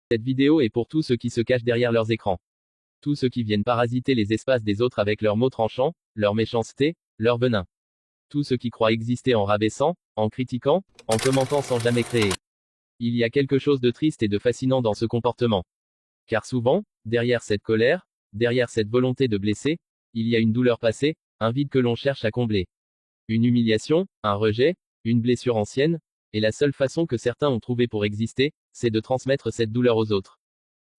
Cette vidéo est pour tous ceux qui se cachent derrière leurs écrans. Tous ceux qui viennent parasiter les espaces des autres avec leurs mots tranchants, leur méchanceté, leur venin. Tous ceux qui croient exister en rabaissant, en critiquant, en commentant sans jamais créer. Il y a quelque chose de triste et de fascinant dans ce comportement. Car souvent, derrière cette colère, derrière cette volonté de blesser, il y a une douleur passée, un vide que l'on cherche à combler. Une humiliation, un rejet, une blessure ancienne, et la seule façon que certains ont trouvé pour exister, c'est de transmettre cette douleur aux autres.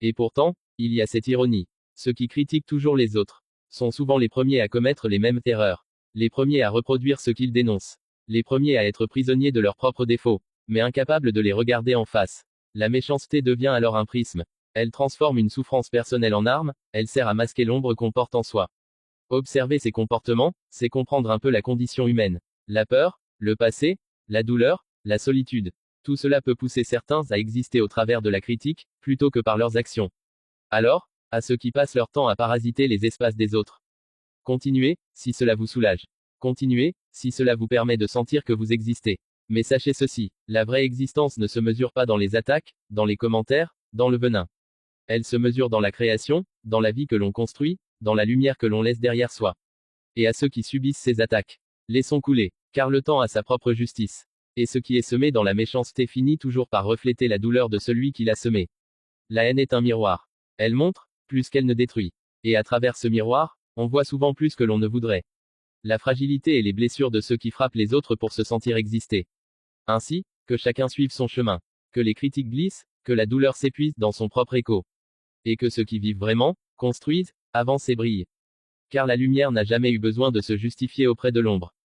Et pourtant, il y a cette ironie. Ceux qui critiquent toujours les autres sont souvent les premiers à commettre les mêmes erreurs, les premiers à reproduire ce qu'ils dénoncent, les premiers à être prisonniers de leurs propres défauts, mais incapables de les regarder en face. La méchanceté devient alors un prisme. Elle transforme une souffrance personnelle en arme, elle sert à masquer l'ombre qu'on porte en soi. Observer ces comportements, c'est comprendre un peu la condition humaine. La peur, le passé, la douleur, la solitude. Tout cela peut pousser certains à exister au travers de la critique, plutôt que par leurs actions. Alors, à ceux qui passent leur temps à parasiter les espaces des autres. Continuez, si cela vous soulage. Continuez, si cela vous permet de sentir que vous existez. Mais sachez ceci, la vraie existence ne se mesure pas dans les attaques, dans les commentaires, dans le venin. Elle se mesure dans la création, dans la vie que l'on construit, dans la lumière que l'on laisse derrière soi. Et à ceux qui subissent ces attaques, laissons couler, car le temps a sa propre justice. Et ce qui est semé dans la méchanceté finit toujours par refléter la douleur de celui qui l'a semé. La haine est un miroir. Elle montre, plus qu'elle ne détruit. Et à travers ce miroir, on voit souvent plus que l'on ne voudrait. La fragilité et les blessures de ceux qui frappent les autres pour se sentir exister. Ainsi, que chacun suive son chemin. Que les critiques glissent, que la douleur s'épuise dans son propre écho. Et que ceux qui vivent vraiment, construisent, avancent et brillent. Car la lumière n'a jamais eu besoin de se justifier auprès de l'ombre.